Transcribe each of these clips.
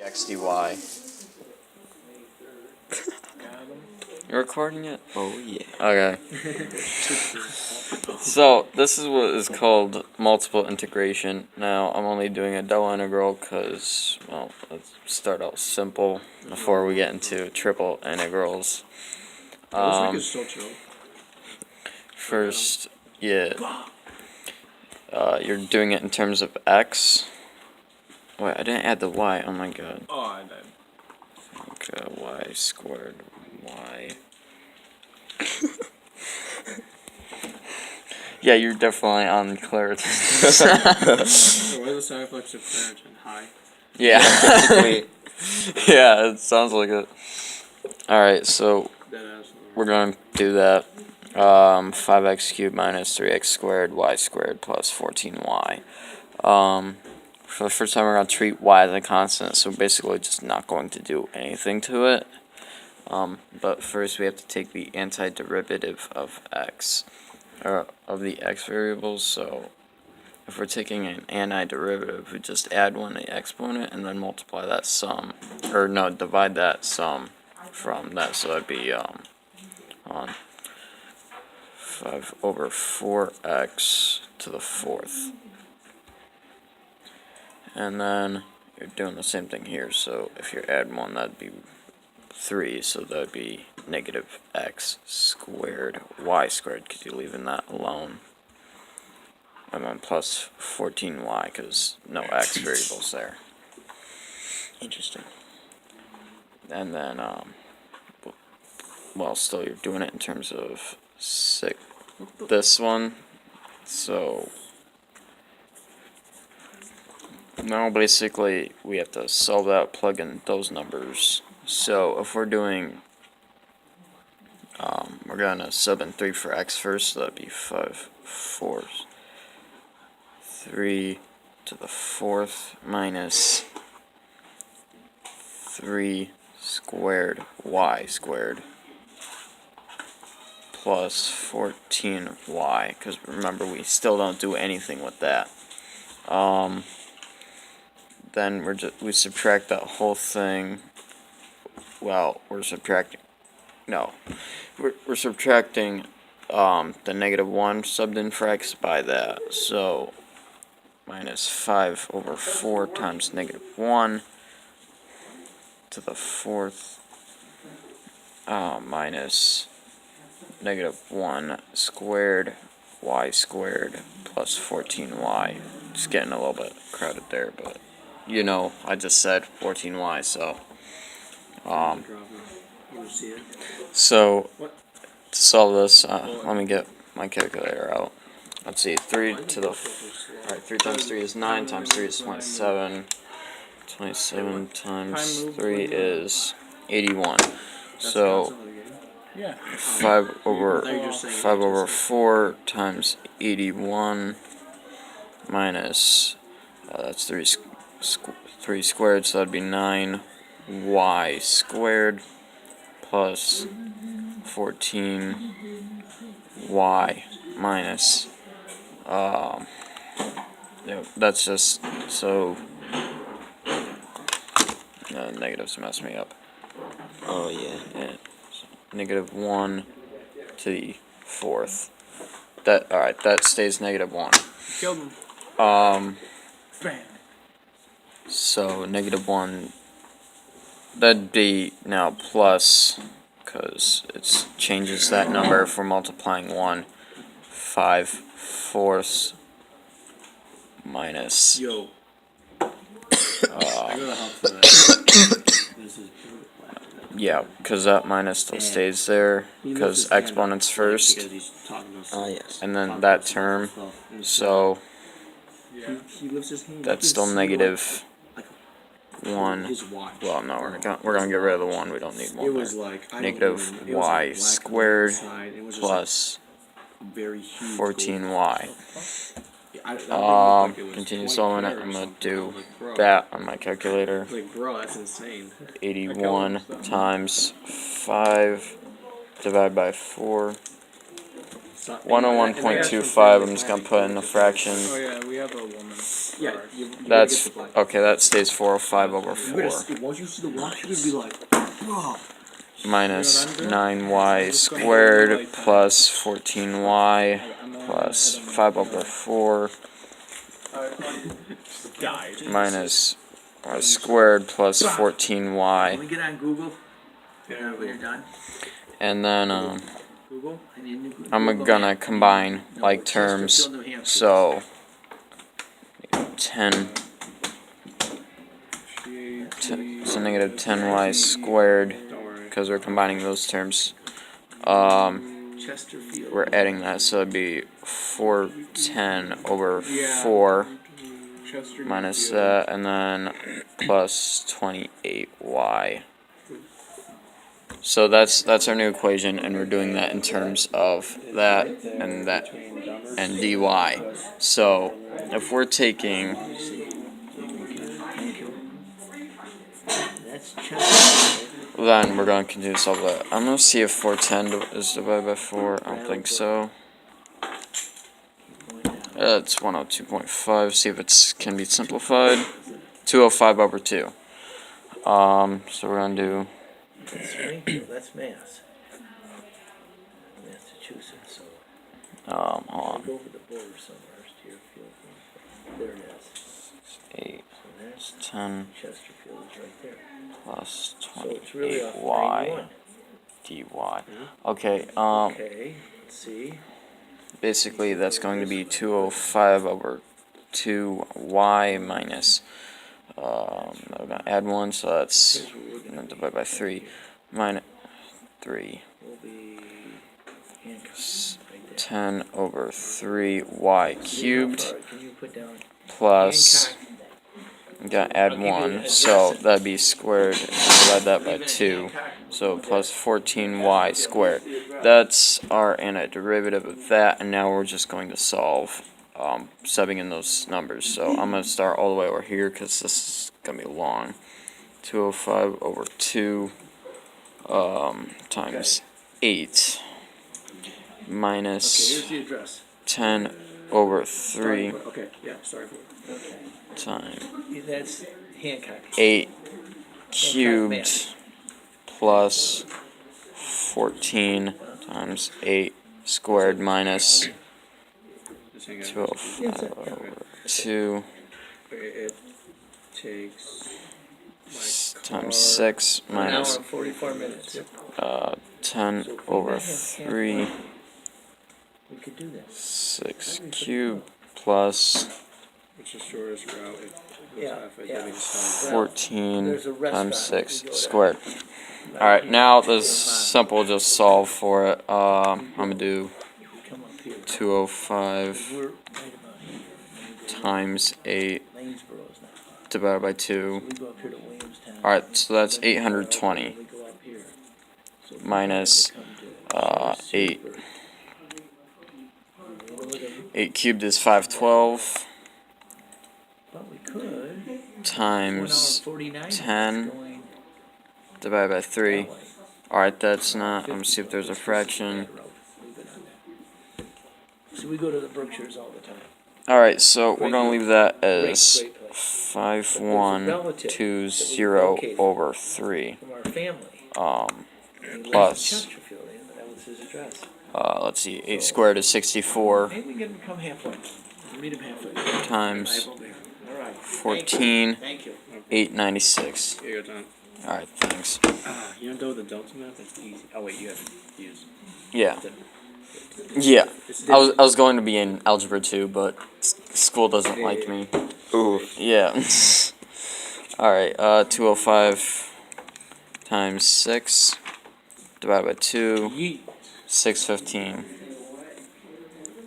XDY. You're recording it? Oh yeah. Okay. So, this is what is called multiple integration. Now, I'm only doing a double integral because, well, let's start out simple before we get into triple integrals. First, yeah, you're doing it in terms of x. Wait, I didn't add the y. Oh my god. Oh, I did. Okay, y squared y. Yeah, you're definitely on Claritin. So what are the side effects of Claritin? High. Yeah. Yeah, it sounds like it. Alright, so we're going to do that. 5x cubed minus 3x squared y squared plus 14y. For the first time, we're going to treat y as a constant, so basically just not going to do anything to it. But first we have to take the antiderivative of x, or of the x variables. So if we're taking an antiderivative, we just add one to the exponent and then multiply that sum, or no, divide that sum from that. So that'd be on 5 over 4x to the fourth. And then you're doing the same thing here. So if you add one, that'd be 3, so that would be negative x squared y squared, because you're leaving that alone. And then plus 14y, because no x variables there. Interesting. And then, well, still you're doing it in terms of this one. So now basically we have to solve that, plug in those numbers. So if we're doing, we're going to sub in 3 for x first, so that'd be 5 fourths. 3 to the fourth minus 3 squared y squared plus 14y, because remember we still don't do anything with that. Then we subtract that whole thing. Well, we're subtracting the negative 1 subbed in for x by that. So minus 5 over 4 times negative 1 to the fourth minus negative 1 squared y squared plus 14y. Just getting a little bit crowded there, but you know, I just said 14y, so so to solve this, let me get my calculator out. Let's see, 3 times 3 is 9, times 3 is 27. 27 times 3 is 81. So 5 over 4 times 81 minus, that's 3 squared, so that'd be 9y squared plus 14y minus, that's just, so, negatives mess me up. Oh yeah. So negative 1 to the fourth. Alright, that stays negative 1. Killed him. Bam. So negative 1, that'd be now plus, because it changes that number if we're multiplying 1. 5 fourths minus. Yo. Yeah, because that minus still stays there, because exponents first, Oh yes. and then that term, so that's still negative 1. Well, no, we're gonna get rid of the 1. We don't need 1 there. Negative y squared plus 14y. Continue solving it. I'm gonna do that on my calculator. Like, bro, that's insane. 81 times 5 divided by 4 101.25. I'm just gonna put in a fraction. Oh yeah, we have a woman. Yeah, That's okay. That stays 405 over 4 Once you see the watch, you're gonna be like, bro. minus 9y squared plus 14y plus 5 over 4 minus y squared plus 14y. Can we get on Google? When you're done. And then Google. I'm gonna combine like terms. So 10 so negative 10y squared, because we're combining those terms. We're adding that, so it'd be 410 over 4 minus that, and then plus 28y. So that's our new equation, and we're doing that in terms of that and dy. So if we're taking then we're going to continue to solve that. I'm going to see if 410 is divided by 4. I don't think so. It's 102.5. See if it can be simplified. 205 over 2. So we're going to do... That's Mass. Massachusetts. So hold on. go over the border somewhere to your field. There it is. 8. So that's 10 Chesterfield is right there. plus So it's really off 28y 91. dy. Okay, Okay, let's see. basically that's going to be 205 over 2y minus, I'm going to add 1, so that's divided by 3, minus 3, Will be handcuffs right there. 10 over 3y cubed Can you put down plus, Hancock? I'm going to add 1, so that'd be squared, and divide that by 2, so plus 14y squared. That's our antiderivative of that, and now we're just going to solve, subbing in those numbers. So I'm going to start all the way over here, because this is going to be long. 205 over 2 times 8 minus Here's the address. 10 over 3 Okay, yeah, sorry for it. Okay. times That's Hancock. 8 cubed plus 14 times 8 squared minus 205 over 2 It takes times 6 An hour minus and 44 minutes. 10 over 3 We could do that. 6 cubed plus What's the shortest route? It goes Yeah, halfway, yeah. then you stop. 14 There's a restaurant. times 6 We go squared. Alright, now this is simple, just solve for it. I'm going to do Come up here. 205 We're right about here. times 8 Lanesboro is not far. divided by 2. We go up here to Williamstown. Alright, so that's 820 We go up here. So we minus come to 8. Super. 8 cubed is 512 But we could. 1 times hour 49 10 going divided by 3. that way. Alright, that's not. I'm going to see if there's a fraction. So we go to the Berkshires all the time. Alright, so we're going to leave that as Great place. 5120 over 3. From our family. He lives in Plus, Chesterfield, that was his address. let's see, 8 squared is 64 Maybe we can get him to come halfway. Meet him halfway. times All right. 14, Thank you. 896. Yeah, you're done. Alright, thanks. You don't do the delta math? That's easy. Oh wait, you have to use. Yeah. Yeah. I was going to be in algebra 2, but school doesn't like me. Ooh. Yeah. Alright, 205 times 6 divided by 2, Yeet. 615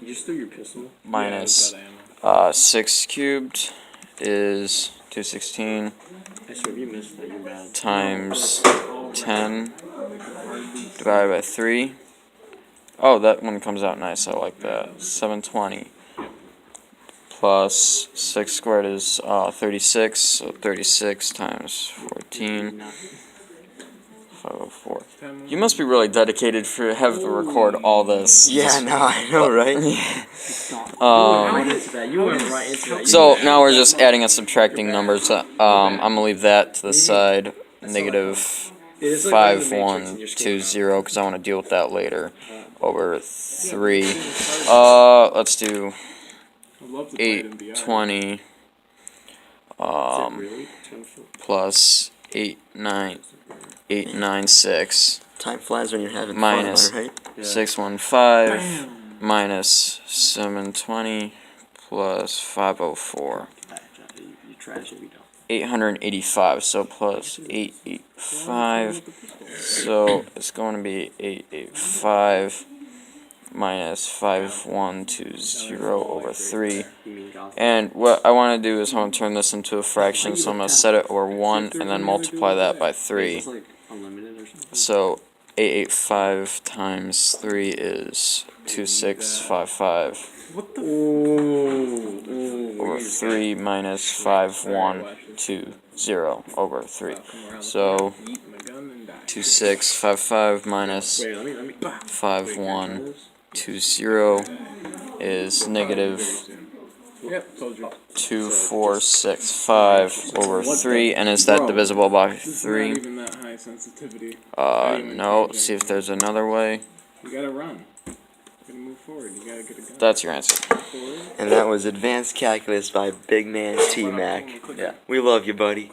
You just threw your pistol. minus Yeah, I was 6 cubed is 216 I swear if you missed that, you're bad. times 10 divided by 3. Oh, that one comes out nice. I like that. 720 plus 6 squared is 36. So 36 times 14 504. You must be really dedicated for have to record all this. Yeah, no, I know, right? You went right into that. So now we're just adding and subtracting numbers. I'm gonna leave that to the side. Negative 5120 because I want to deal with that later. Over 3. Let's do 820 plus 896 Time flies when you're having minus fun, right? 615 minus 720 plus 504. You trash it, we don't. 885, so plus 885, so it's going to be 885 minus 5120 over 3, and what I want to do is I want to turn this into a fraction, so I'm going to set it over 1 and then multiply that by 3, so 885 times 3 is 2655 over 3 minus 5120 over 3. So 2655 minus 5120 is negative 2465 over 3, and is that divisible by 3? No. See if there's another way. You gotta run. You gotta move forward. You gotta get a gun. That's your answer. And that was Advanced Calculus by Big Man T.Mac. Yeah, we love you, buddy.